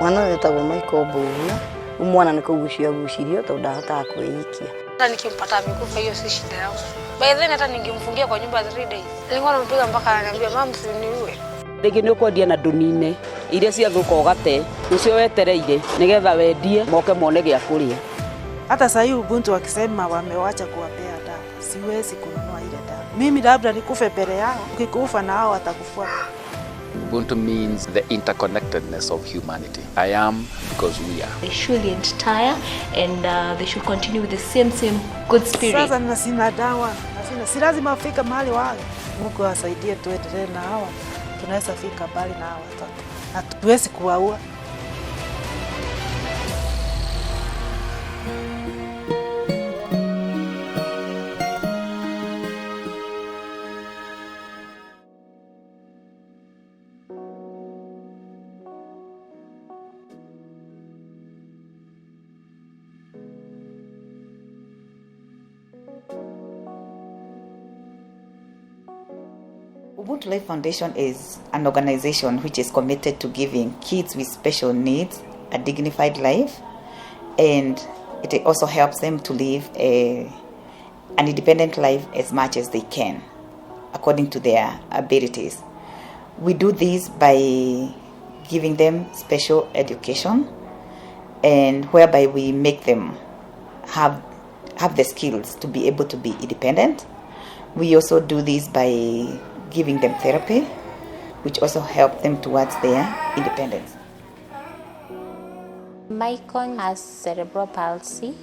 Mwana wetagwo Michael Mburu, umwana nĩ kũgucio gucirio tondũ ndahotaga kwĩikia. Hata nikimpata amekufa hiyo si shida yangu. By then hata ningemfungia kwa nyumba 3 days. Nilikuwa nampiga mpaka ananiambia mama msiniue. Rĩngĩ nĩ ũkwendia na ndũnine iria ciathũka ũgate nĩcio wetereire nĩgetha wendie moke mone gĩa kũrĩa. Hata sasa Ubuntu wakisema wamewacha kuwapea dawa, siwezi kununua ile dawa. Mimi labda nikufe mbele yao, ukikufa na hao watakufuata. Ubuntu means the interconnectedness of humanity. I am because we are. They shouldn't tire and they should continue with the same good spirit. Sasa na sina dawa, si lazima afike mahali wale. Mungu asaidie tuendelee na hawa. Tunaweza fika mbali na hawa watoto. Hatuwezi kuwaua. Ubuntu Life Foundation is an organization which is committed to giving kids with special needs a dignified life, and it also helps them to live an independent life as much as they can, according to their abilities. We do this by giving them special education, and whereby we make them have the skills to be able to be independent. We also do this by giving them therapy, which also help them towards their independence. Michael has cerebral palsy.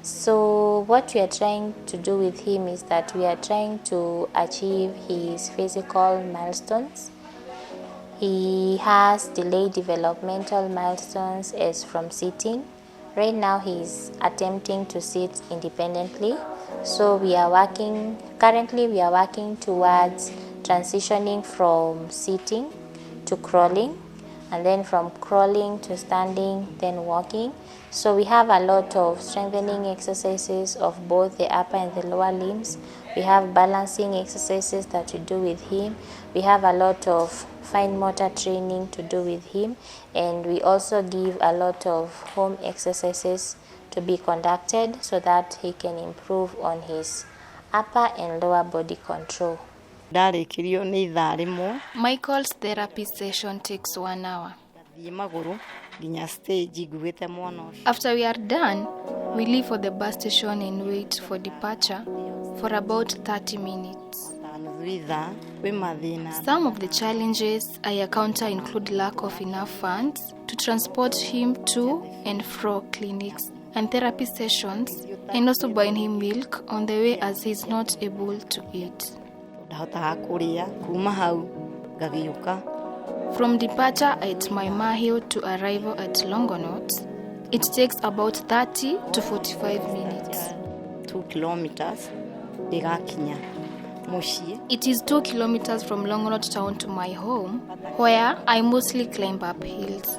So what we are trying to do with him is that we are trying to achieve his physical milestones. He has delayed developmental milestones as from sitting. Right now he's attempting to sit independently. So currently we are working towards transitioning from sitting to crawling, and then from crawling to standing, then walking. So we have a lot of strengthening exercises of both the upper and the lower limbs. We have balancing exercises that we do with him. We have a lot of fine motor training to do with him, and we also give a lot of home exercises to be conducted so that he can improve on his upper and lower body control. Michael's therapy session takes 1 hour. After we are done, we leave for the bus station and wait for departure for about 30 minutes. Some of the challenges I encounter include lack of enough funds to transport him to and fro clinics and therapy sessions, and also buying him milk on the way as he's not able to eat. From departure at my Mahio to arrival at Longonot, it takes about 30 to 45 minutes. 2 kilometers. It is 2 kilometers from Longonot town to my home, where I mostly climb up hills.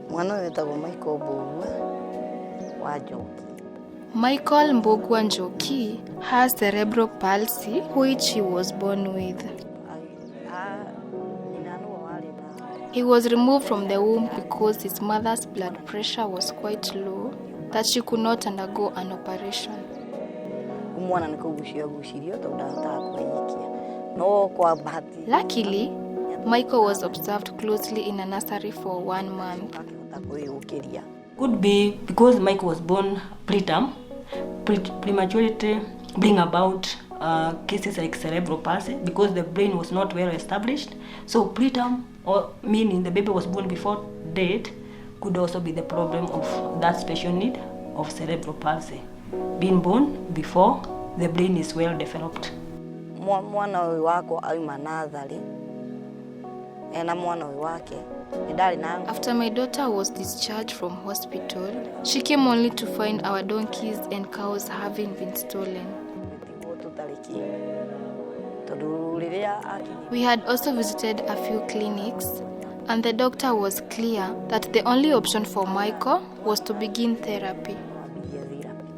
Mwana wetagwo Michael Mburu wa Njoki. Michael Mbogwa Njoki has cerebral palsy, which he was born with. He was removed from the womb because his mother's blood pressure was quite low, that she could not undergo an operation. Luckily, Michael was observed closely in a nursery for 1 month. Could be because Michael was born preterm. Prematurity bring about cases like cerebral palsy because the brain was not well established. So preterm, or meaning the baby was born before date, could also be the problem of that special need of cerebral palsy. Being born before the brain is well developed. Mwana wako aima nathari. After my daughter was discharged from hospital, she came only to find our donkeys and cows having been stolen. We had also visited a few clinics, and the doctor was clear that the only option for Michael was to begin therapy.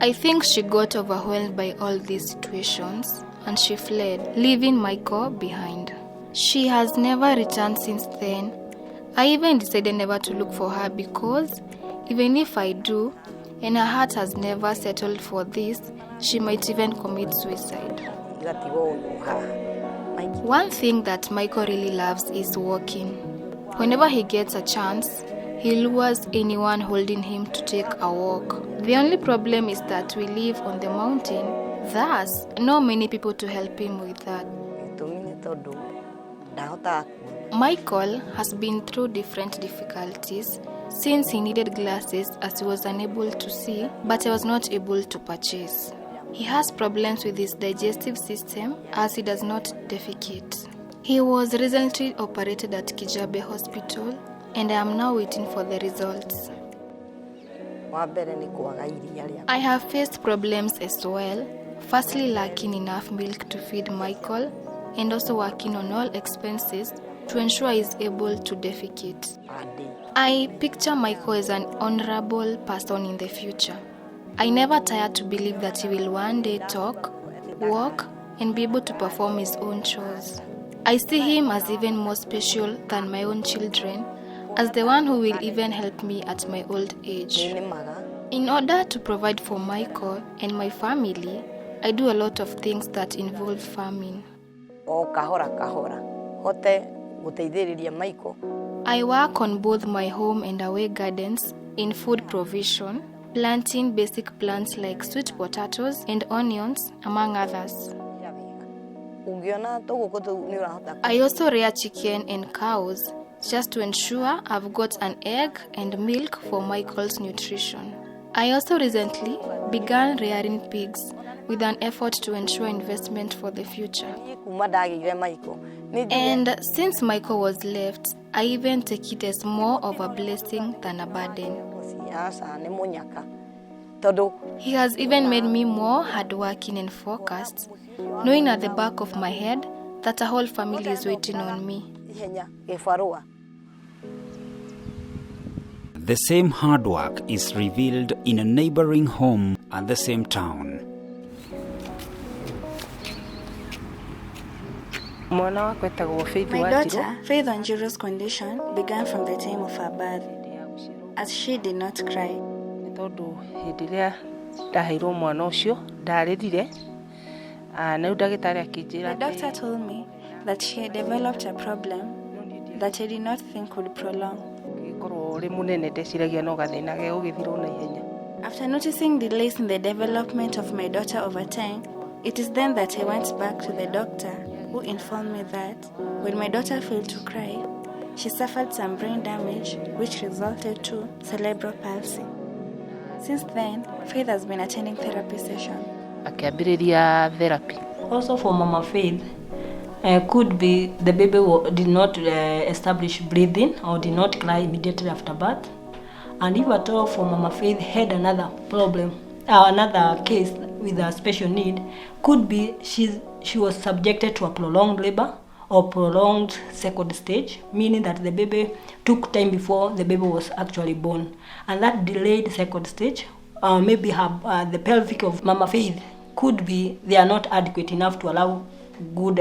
I think she got overwhelmed by all these situations, and she fled, leaving Michael behind. She has never returned since then. I even decided never to look for her because even if I do, and her heart has never settled for this, she might even commit suicide. One thing that Michael really loves is walking. Whenever he gets a chance, he lures anyone holding him to take a walk. The only problem is that we live on the mountain, thus, not many people to help him with that. Michael has been through different difficulties since he needed glasses as he was unable to see, but he was not able to purchase. He has problems with his digestive system as he does not defecate. He was recently operated at Kijabe Hospital and I am now waiting for the results. I have faced problems as well, firstly lacking enough milk to feed Michael and also working on all expenses to ensure he is able to defecate. I picture Michael as an honorable person in the future. I never tire to believe that he will one day talk, walk, and be able to perform his own chores. I see him as even more special than my own children, as the one who will even help me at my old age. In order to provide for Michael and my family, I do a lot of things that involve farming. I work on both my home and away gardens in food provision, planting basic plants like sweet potatoes and onions, among others. I also rear chicken and cows just to ensure I've got an egg and milk for Michael's nutrition. I also recently began rearing pigs with an effort to ensure investment for the future. And since Michael was left, I even take it as more of a blessing than a burden. He has even made me more hardworking and focused, knowing at the back of my head that a whole family is waiting on me. The same hard work is revealed in a neighboring home at the same town. My daughter, Faith Wanjiru's condition began from the time of her birth, as she did not cry. The doctor told me that she had developed a problem that I did not think would prolong. After noticing delays in the development of my daughter over time, it is then that I went back to the doctor, who informed me that when my daughter failed to cry, she suffered some brain damage which resulted to cerebral palsy. Since then, Faith has been attending therapy sessions. Also for Mama Faith, could be the baby did not establish breathing or did not cry immediately after birth. And if at all for Mama Faith had another problem, another case with a special need, could be she was subjected to a prolonged labor or prolonged second stage, meaning that the baby took time before the baby was actually born. And that delayed second stage, maybe the pelvic of Mama Faith could be they are not adequate enough to allow good,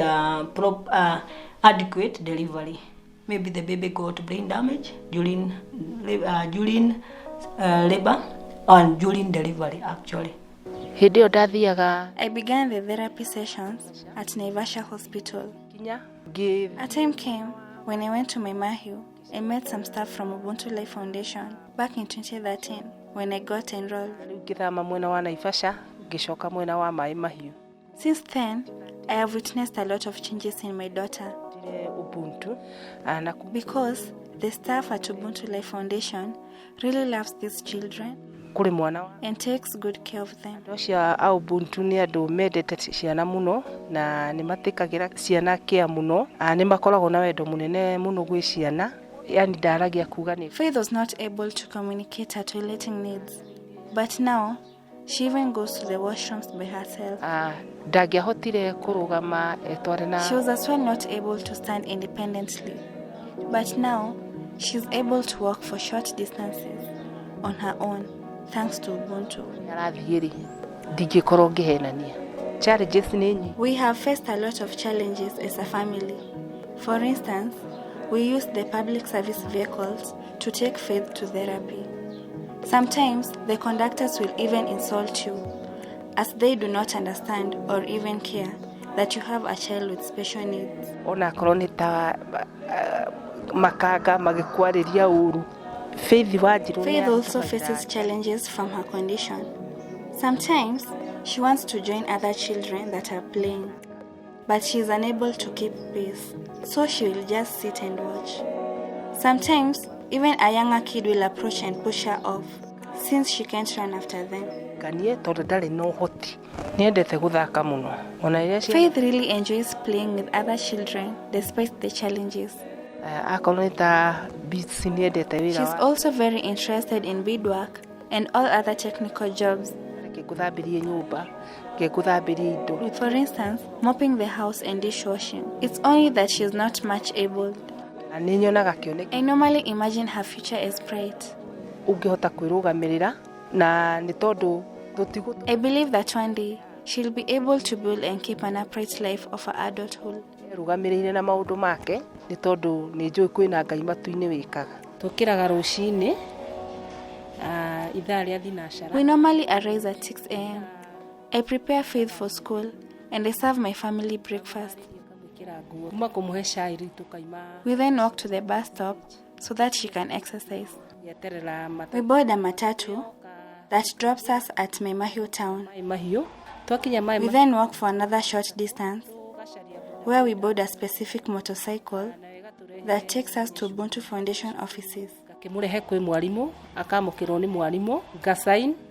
adequate delivery. Maybe the baby got brain damage during labor and during delivery actually. I began the therapy sessions at Naivasha Hospital. A time came when I went to my Mahiu and met some staff from Ubuntu Life Foundation back in 2013 when I got enrolled. Since then, I have witnessed a lot of changes in my daughter. Because the staff at Ubuntu Life Foundation really loves these children and takes good care of them. Faith was not able to communicate her toileting needs, but now she even goes to the washrooms by herself. She was as well not able to stand independently, but now she's able to walk for short distances on her own, thanks to Ubuntu. We have faced a lot of challenges as a family, For instance, we use the public service vehicles to take Faith to therapy. Sometimes the conductors will even insult you, as they do not understand or even care that you have a child with special needs. Ona kronita makanga magikwarĩria ũru. Faith also faces challenges from her condition. Sometimes she wants to join other children that are playing, but she is unable to keep pace, so she will just sit and watch. Sometimes even a younger kid will approach and push her off, since she can't run after them. Faith really enjoys playing with other children despite the challenges. She's also very interested in beadwork and all other technical jobs. For instance, mopping the house and dishwashing. It's only that she's not much able. I normally imagine her future as bright. I believe that one day she'll be able to build and keep an upright life of her adulthood. We normally arise at 6 a.m. I prepare Faith for school and I serve my family breakfast. We then walk to the bus stop so that she can exercise. We board a matatu that drops us at Maimahio town. We then walk for another short distance where we board a specific motorcycle that takes us to Ubuntu Foundation offices.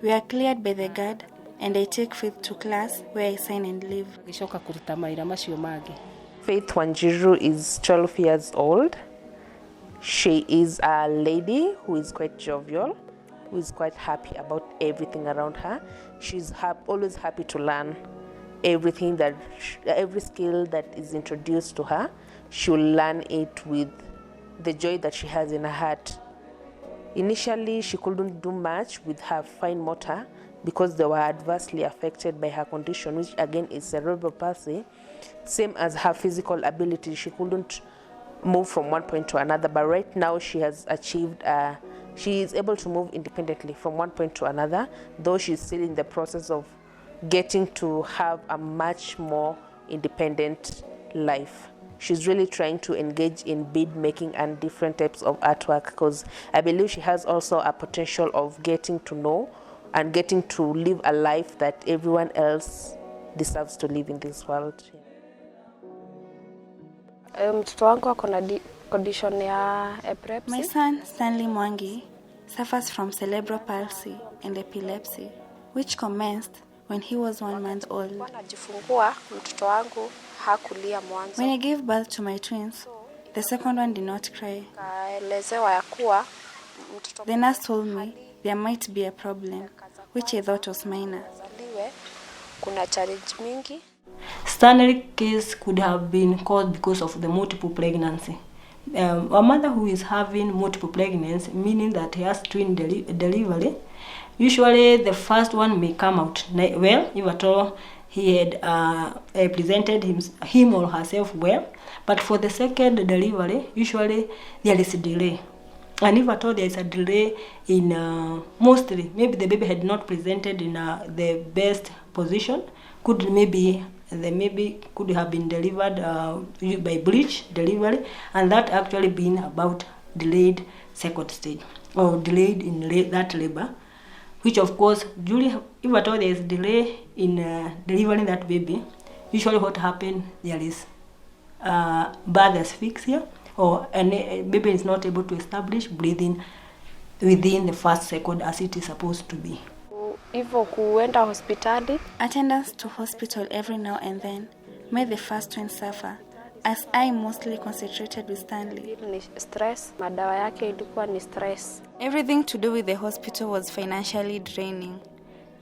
We are cleared by the guard and I take Faith to class where I sign and leave. Faith Wanjiru is 12 years old. She is a lady who is quite jovial, who is quite happy about everything around her. She's always happy to learn everything every skill that is introduced to her. She'll learn it with the joy that she has in her heart. Initially, she couldn't do much with her fine motor because they were adversely affected by her condition, which again is cerebral palsy. Same as her physical ability, she couldn't move from one point to another, but right now she has achieved, she is able to move independently from one point to another, though she's still in the process of getting to have a much more independent life. She's really trying to engage in bead making and different types of artwork because I believe she has also a potential of getting to know and getting to live a life that everyone else deserves to live in this world. Mtoto wangu ako na condition ya epilepsy. My son, Stanley Mwangi, suffers from cerebral palsy and epilepsy, which commenced when he was 1 month old. Mtoto wangu hakulia mwanzo. When I gave birth to my twins, the second one did not cry. The nurse told me there might be a problem, which I thought was minor. Stanley's case could have been caused because of the multiple pregnancy. A mother who is having multiple pregnancy, meaning that he has twin delivery, usually the first one may come out well, if at all he had presented him or herself well, but for the second delivery, usually there is a delay. And if at all there is a delay in mostly, maybe the baby had not presented in the best position, the baby could have been delivered by breech delivery, and that actually been about delayed second stage or delayed in that labor, which of course, if at all there is delay in delivering that baby, usually what happens, there is birth asphyxia, or a baby is not able to establish breathing within the first second as it is supposed to be. Attendance to hospital every now and then made the first twin suffer, as I mostly concentrated with Stanley. Everything to do with the hospital was financially draining.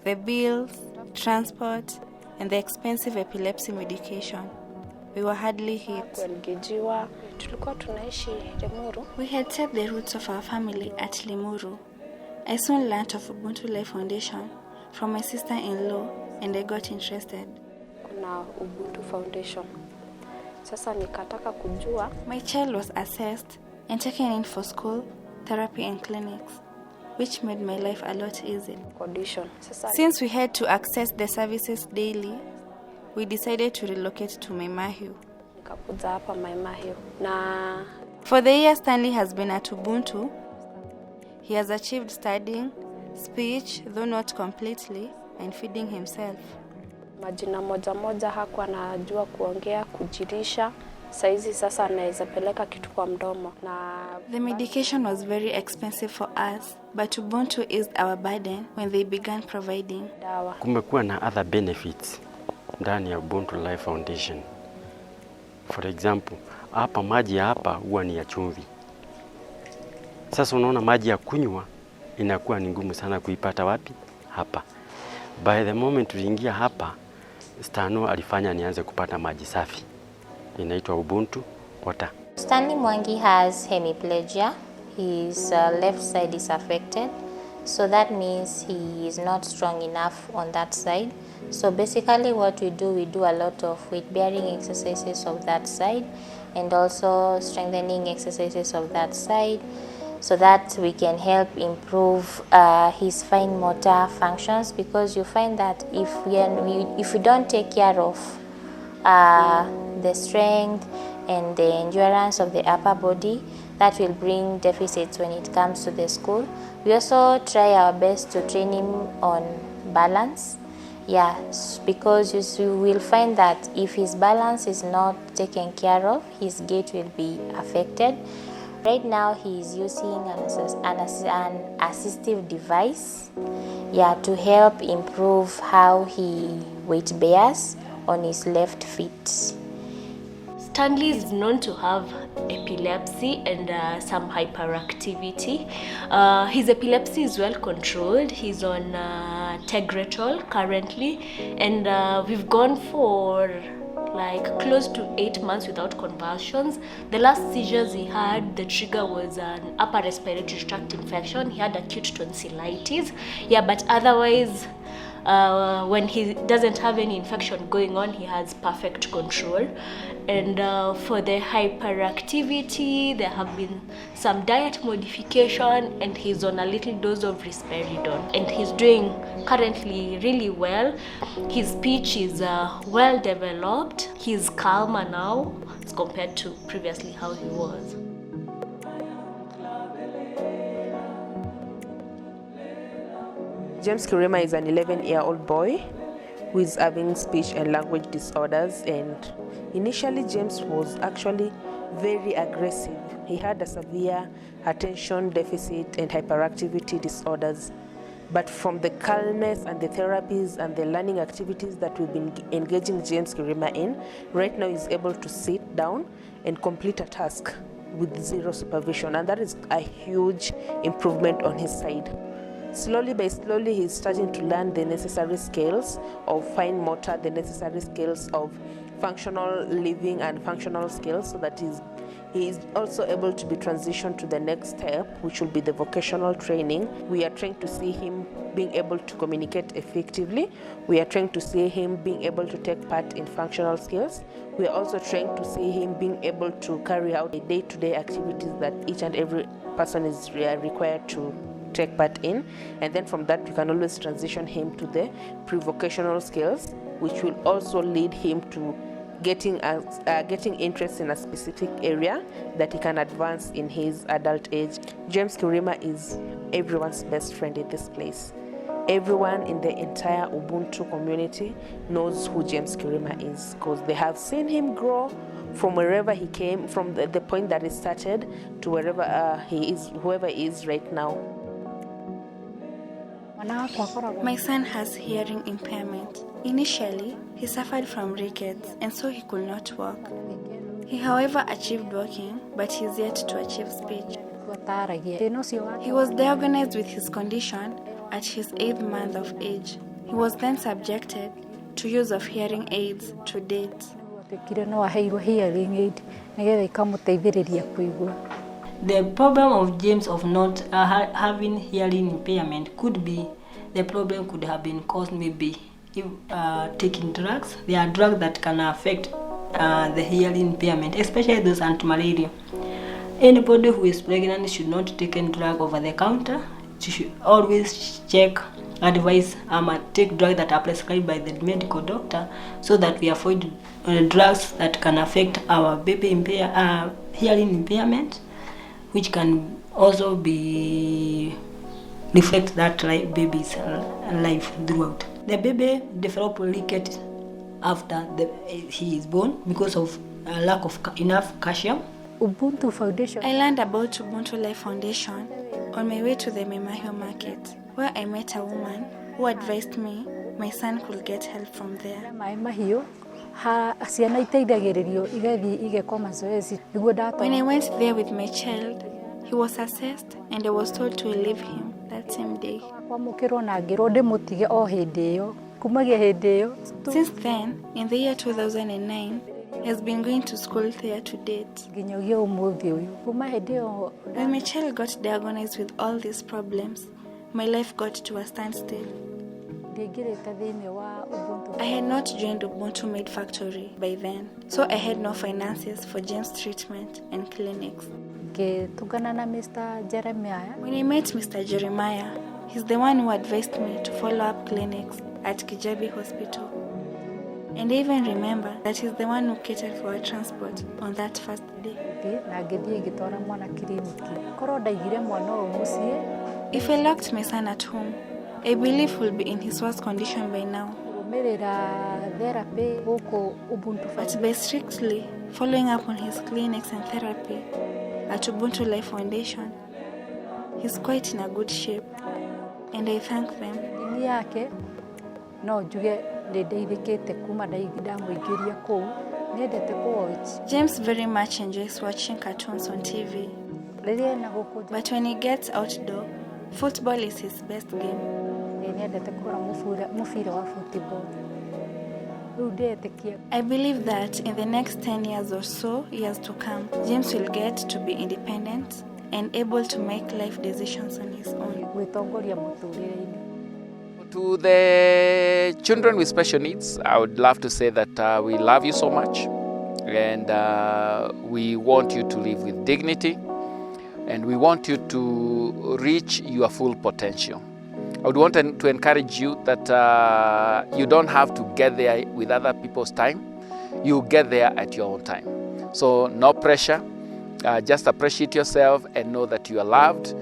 The bills, transport, and the expensive epilepsy medication. We were hardly hit. We had set the roots of our family at Limuru. I soon learned of Ubuntu Life Foundation from my sister-in-law, and I got interested. Ubuntu Foundation. Sasa nikataka kujua. My child was assessed and taken in for school, therapy and clinics, which made my life a lot easier. Condition. Since we had to access the services daily, we decided to relocate to Maimahiu. Nikakuja hapa Maimahiu. Na for the year Stanley has been at Ubuntu, he has achieved studying, speech, though not completely, and feeding himself. Majina moja hakuwa anajua kuongea, kujirisha. Saizi sasa anaweza peleka kitu kwa mdomo. Na the medication was very expensive for us, but Ubuntu eased our burden when they began providing dawa. Kumekuwa na other benefits ndani ya Ubuntu Life Foundation. For example, hapa maji hapa huwa ni ya chumvi. Sasa unaona maji ya kunywa inakuwa ni ngumu sana kuipata wapi? Hapa. By the moment tuliingia hapa, Stano alifanya nianze kupata maji safi. Inaitwa Ubuntu water. Stanley Mwangi has hemiplegia. His left side is affected. So that means he is not strong enough on that side. So basically what we do a lot of weight-bearing exercises of that side and also strengthening exercises of that side so that we can help improve his fine motor functions, because you find that if we don't take care of the strength and the endurance of the upper body, that will bring deficits when it comes to the school. We also try our best to train him on balance. Yeah, because you will find that if his balance is not taken care of, his gait will be affected. Right now he is using an assistive device, yeah, to help improve how he weight bears on his left feet. Stanley is known to have epilepsy and some hyperactivity. His epilepsy is well controlled. He's on Tegretol currently, and we've gone for like close to 8 months without convulsions. The last seizures he had, the trigger was an upper respiratory tract infection. He had acute tonsillitis. Yeah, but otherwise, when he doesn't have any infection going on, he has perfect control. And for the hyperactivity, there have been some diet modification, and he's on a little dose of risperidone, and he's doing currently really well. His speech is well developed. He's calmer now as compared to previously how he was. James Kirema is an 11-year-old boy who is having speech and language disorders, and initially James was actually very aggressive. He had a severe attention deficit and hyperactivity disorders. But from the calmness and the therapies and the learning activities that we've been engaging James Kirema in, right now he's able to sit down and complete a task with zero supervision, and that is a huge improvement on his side. Slowly by slowly, he's starting to learn the necessary skills of fine motor, the necessary skills of functional living and functional skills, so that he is also able to be transitioned to the next step, which will be the vocational training. We are trying to see him being able to communicate effectively. We are trying to see him being able to take part in functional skills. We are also trying to see him being able to carry out the day-to-day activities that each and every person is required to take part in, and then from that we can always transition him to the pre-vocational skills, which will also lead him to getting interest in a specific area that he can advance in his adult age. James Kirema is everyone's best friend in this place. Everyone in the entire Ubuntu community knows who James Kirema is, because they have seen him grow from wherever he came, from the point that he started to wherever he is, whoever he is right now. My son has hearing impairment. Initially, he suffered from rickets and so he could not walk. He, however, achieved walking, but he is yet to achieve speech. He was diagnosed with his condition at his 8th month of age. He was then subjected to use of hearing aids to date. The problem of James of not having hearing impairment could be, the problem could have been caused maybe if taking drugs. There are drugs that can affect the hearing impairment, especially those anti-malaria. Anybody who is pregnant should not take any drug over the counter. She should always check, advise, take drugs that are prescribed by the medical doctor, so that we avoid drugs that can affect our baby hearing impairment, which can also be reflect that baby's life throughout. The baby develops rickets after he is born because of lack of enough calcium. Ubuntu Foundation. I learned about Ubuntu Life Foundation on my way to the Memahio market, where I met a woman who advised me my son could get help from there. When I went there with my child, he was assessed and I was told to leave him that same day. Since then, in the year 2009, he has been going to school there to date. When my child got diagnosed with all these problems, my life got to a standstill. I had not joined Ubuntu Maid Factory by then, so I had no finances for James treatment and clinics. When I met Mr. Jeremiah, he's the one who advised me to follow up clinics at Kijabi Hospital. And I even remember that he's the one who catered for our transport on that first day. If I locked my son at home, I believe he'll be in his worst condition by now. But by strictly following up on his clinics and therapy at Ubuntu Life Foundation, he's quite in a good shape, and I thank them. James very much enjoys watching cartoons on TV, but when he gets outdoor, football is his best game. I believe that in the next 10 years or so, years to come, James will get to be independent and able to make life decisions on his own. To the children with special needs, I would love to say that we love you so much, and we want you to live with dignity, and we want you to reach your full potential. I would want to encourage you that you don't have to get there with other people's time. You get there at your own time. So no pressure, just appreciate yourself and know that you are loved.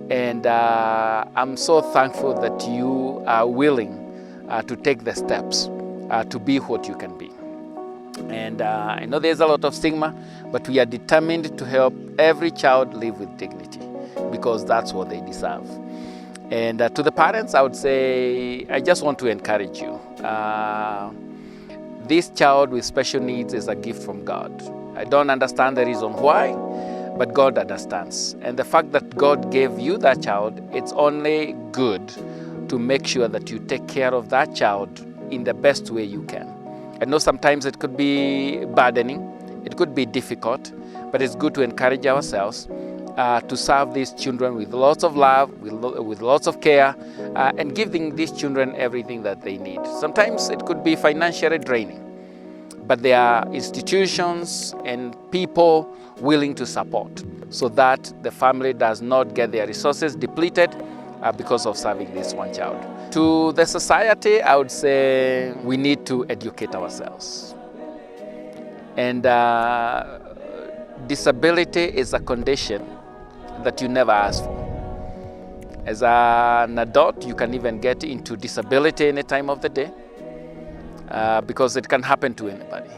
And I'm so thankful that you are willing to take the steps to be what you can be. And I know there's a lot of stigma, but we are determined to help every child live with dignity, because that's what they deserve. And to the parents, I would say, I just want to encourage you. This child with special needs is a gift from God. I don't understand the reason why, but God understands. And the fact that God gave you that child, it's only good to make sure that you take care of that child in the best way you can. I know sometimes it could be burdening, it could be difficult, but it's good to encourage ourselves to serve these children with lots of love, with lots of care, and giving these children everything that they need. Sometimes it could be financially draining, but there are institutions and people willing to support so that the family does not get their resources depleted because of serving this one child. To the society, I would say we need to educate ourselves. And disability is a condition that you never ask for. As an adult, you can even get into disability any time of the day because it can happen to anybody.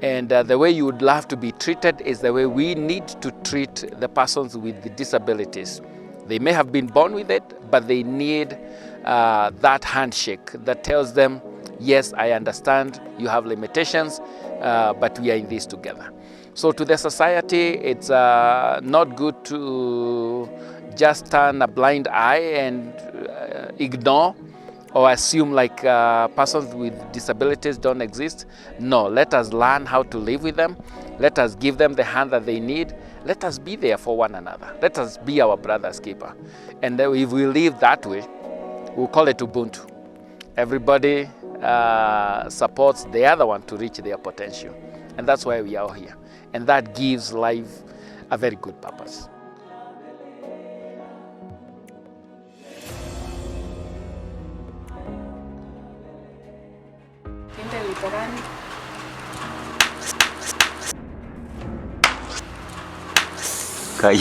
And the way you would love to be treated is the way we need to treat the persons with the disabilities. They may have been born with it, but they need that handshake that tells them, yes, I understand you have limitations, but we are in this together. So to the society, it's not good to just turn a blind eye and ignore or assume like persons with disabilities don't exist. No, let us learn how to live with them. Let us give them the hand that they need. Let us be there for one another. Let us be our brother's keeper. And if we live that way, we'll call it Ubuntu. Everybody supports the other one to reach their potential. And that's why we are here. And that gives life a very good purpose. Kai.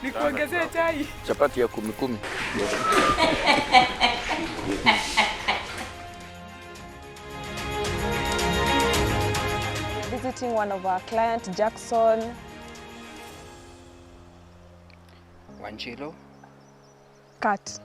Nikuongezea chai. Chapati ya 10-10. Visiting one of our clients, Jackson. Wanchilo. Cut.